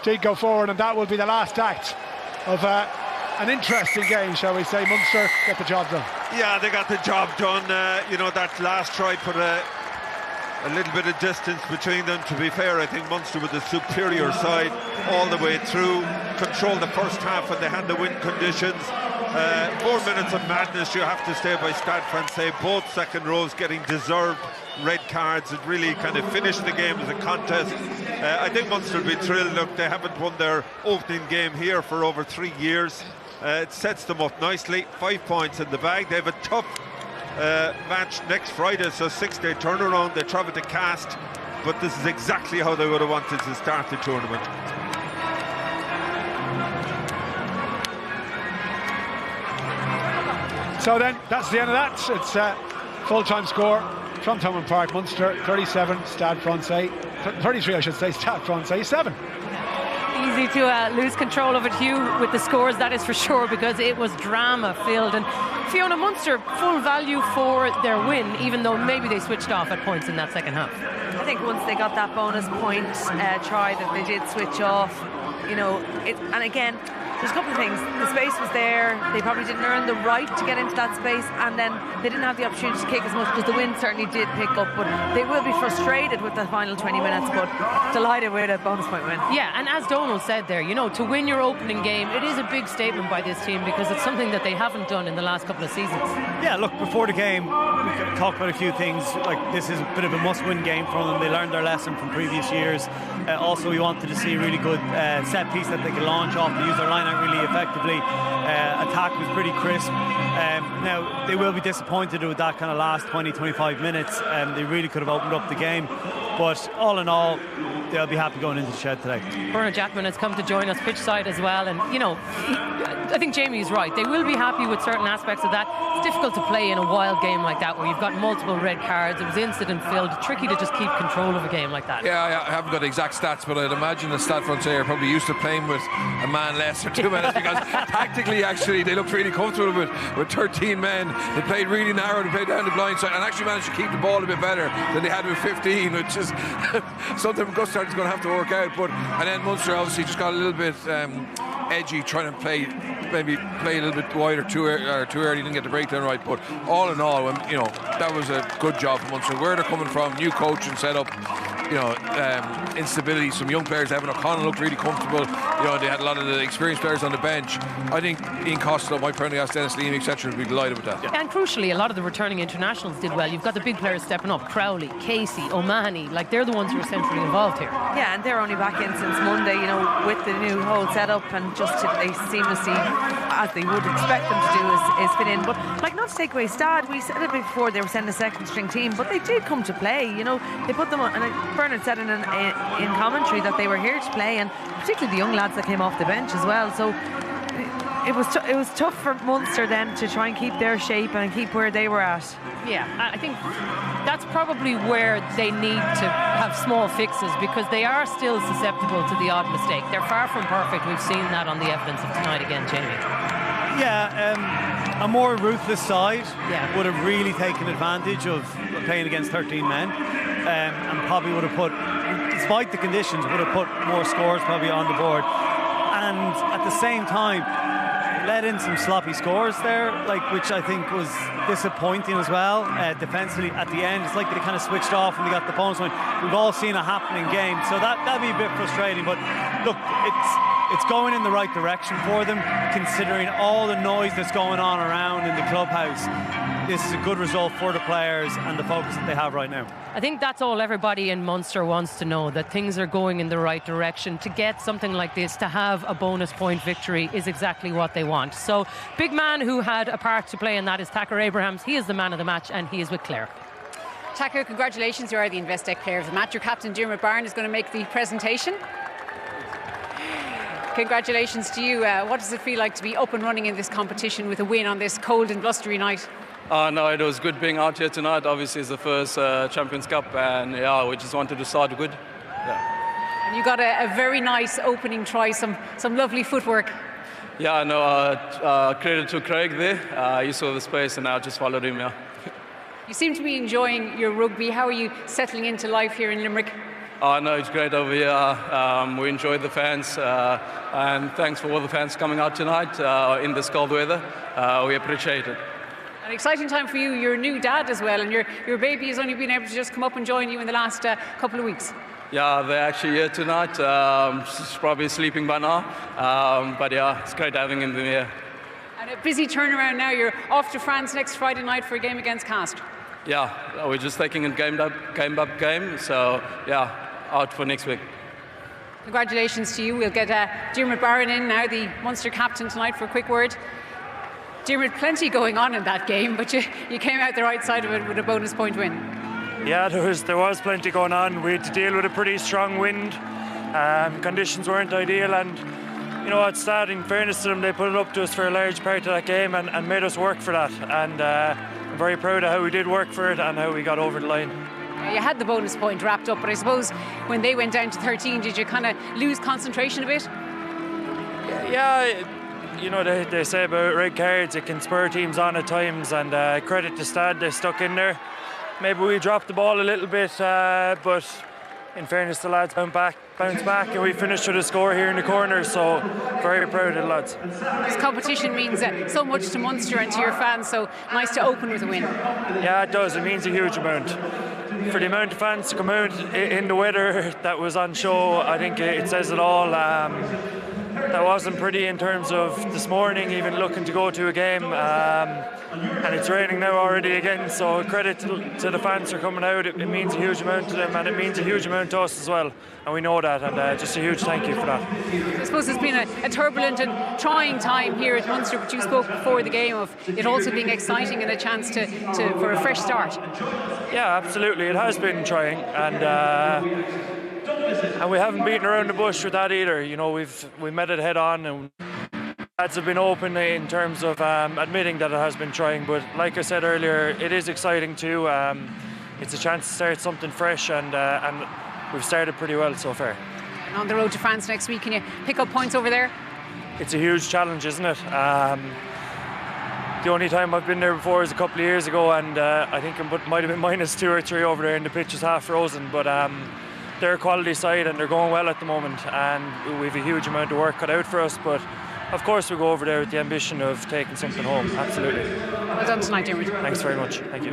did go forward, and that will be the last act of an interesting game, shall we say. Munster get the job done. Yeah, they got the job done. You know, that last try put a little bit of distance between them. To be fair, I think Munster with the superior side all the way through, controlled the first half when they had the wind conditions. 4 minutes of madness, you have to stay by Stade Francais. Both second rows getting deserved red cards. It really kind of finished the game as a contest. I think Munster will be thrilled. Look, they haven't won their opening game here for over 3 years. It sets them up nicely. 5 points in the bag. They have a tough match next Friday, so 6-day turnaround. They travel to Cast, but this is exactly how they would have wanted to start the tournament. So then, that's the end of that. It's full-time score from Thomond Park. Munster 37, Stade Francais 33, I should say. Stade Francais 7. Easy to lose control of it, Hugh, with the scores, that is for sure, because it was drama-filled. And Fiona, Munster, full value for their win, even though maybe they switched off at points in that second half. I think once they got that bonus point try, that they did switch off. You know, and again, there's a couple of things. The space was there. They probably didn't earn the right to get into that space, and then they didn't have the opportunity to kick as much, because the wind certainly did pick up. But they will be frustrated with the final 20 minutes, but delighted with a bonus point win. Yeah, and as Donald said there, you know, to win your opening game, it is a big statement by this team, because it's something that they haven't done in the last couple of seasons. Yeah, look, before the game, we talked about a few things. Like, this is a bit of a must-win game for them. They learned their lesson from previous years. Also, we wanted to see a really good set piece that they could launch off. They used their line out really effectively. Attack was pretty crisp. Now, they will be disappointed with that kind of last 20-25 minutes. They really could have opened up the game. But all in all, they'll be happy going into the shed today. Bernard Jackman has come to join us pitch side as well, and you know, I think Jamie is right. They will be happy with certain aspects of that. It's difficult to play in a wild game like that, where you've got multiple red cards. It was incident filled. Tricky to just keep control of a game like that. Yeah, I haven't got exact stats, but I'd imagine the Stade Francais are probably used to playing with a man less or 2 minutes, because tactically, actually, they looked really comfortable with 13 men. They played really narrow. They played down the blind side and actually managed to keep the ball a bit better than they had with 15, which is something Gus is going to have to work out. And then Munster obviously just got a little bit edgy, trying to play a little bit wider too early, didn't get the breakdown right. But all in all, you know, that was a good job for Munster. Where they're coming from, new coach and setup, you know, instability. Some young players. Evan O'Connell looked really comfortable. You know, they had a lot of the experienced players on the bench. I think Ian Costello, Mike Prendergast, Dennis Leamy, etc. would be delighted with that. Yeah. And crucially, a lot of the returning internationals did well. You've got the big players stepping up: Crowley, Casey, O'Mahony. Like, they're the ones who are centrally involved here. Yeah, and they're only back in since Monday, you know, with the new whole setup, and just they seamlessly, as they would expect them to do, is fit in. But like, not to take away Stade, we said it before, they were sending a second string team, but they did come to play. You know, they put them on, and Bernard said in commentary that they were here to play, and particularly the young lads that came off the bench as well. So it was tough for Munster then to try and keep their shape and keep where they were at. Yeah, I think that's probably where they need to have small fixes, because they are still susceptible to the odd mistake. They're far from perfect. We've seen that on the evidence of tonight again, Jamie. Yeah, a more ruthless side would have really taken advantage of playing against 13 men, and probably would have put, despite the conditions, would have put more scores probably on the board. And at the same time, let in some sloppy scores there, like, which I think was disappointing as well. Defensively at the end, it's like they kind of switched off and they got the bonus point. We've all seen a happening game, so that'd be a bit frustrating. But look, it's going in the right direction for them, considering all the noise that's going on around in the clubhouse. This is a good result for the players and the focus that they have right now. I think that's all everybody in Munster wants to know, that things are going in the right direction. To get something like this, to have a bonus point victory, is exactly what they want. So, big man who had a part to play in that is Thaakir Abrahams. He is the man of the match, and he is with Clare. Thaakir, congratulations, you are the Investec player of the match. Your captain Diarmuid Barron is going to make the presentation. Congratulations to you. What does it feel like to be up and running in this competition with a win on this cold and blustery night? No, it was good being out here tonight. Obviously, it's the first Champions Cup, and yeah, we just wanted to start good. Yeah. And you got a very nice opening try, some lovely footwork. Yeah, no, credit to Craig there. He saw the space, and I just followed him. Yeah. You seem to be enjoying your rugby. How are you settling into life here in Limerick? Oh, no, it's great over here. We enjoyed the fans, and thanks for all the fans coming out tonight in this cold weather. We appreciate it. An exciting time for you. You're a new dad as well, and your baby has only been able to just come up and join you in the last couple of weeks. Yeah, they're actually here tonight. She's probably sleeping by now, but yeah, it's great having him here. And a busy turnaround now. You're off to France next Friday night for a game against Cast. Yeah, we're just taking a game, so yeah, out for next week. Congratulations to you. We'll get Diarmuid Barron in now, the Munster captain, tonight for a quick word. Diarmuid, plenty going on in that game, but you came out the right side of it with a bonus point win. Yeah, there was plenty going on. We had to deal with a pretty strong wind. Conditions weren't ideal, and you know, at Stade, in fairness to them, they put it up to us for a large part of that game and made us work for that. And I'm very proud of how we did work for it and how we got over the line. You had the bonus point wrapped up, but I suppose when they went down to 13, did you kind of lose concentration a bit? Yeah, you know, they say about red cards, it can spur teams on at times, and credit to Stade, they stuck in there. Maybe we dropped the ball a little bit, but in fairness, the lads bounced back, and we finished with a score here in the corner, so very proud of the lads. This competition means so much to Munster and to your fans, so nice to open with a win. Yeah, it does. It means a huge amount. For the amount of fans to come out in the weather that was on show, I think it says it all. That wasn't pretty in terms of this morning, even looking to go to a game. And it's raining now already again, so credit to the fans for coming out. It means a huge amount to them, and it means a huge amount to us as well, and we know that, and just a huge thank you for that. I suppose it's been a turbulent and trying time here at Munster, but you spoke before the game of it also being exciting and a chance for a fresh start. Yeah, absolutely, it has been trying, and we haven't beaten around the bush with that either. You know, we met it head on, and lads have been open in terms of admitting that it has been trying, but like I said earlier, it is exciting too. It's a chance to start something fresh, and we've started pretty well so far. And on the road to France next week, can you pick up points over there? It's a huge challenge, isn't it? The only time I've been there before is a couple of years ago, and I think it might have been -2 or 3 over there, and the pitch is half frozen, but they're a quality side and they're going well at the moment, and we have a huge amount of work cut out for us, but of course we go over there with the ambition of taking something home. Absolutely. Well done tonight, Diarmuid. Thanks very much. Thank you.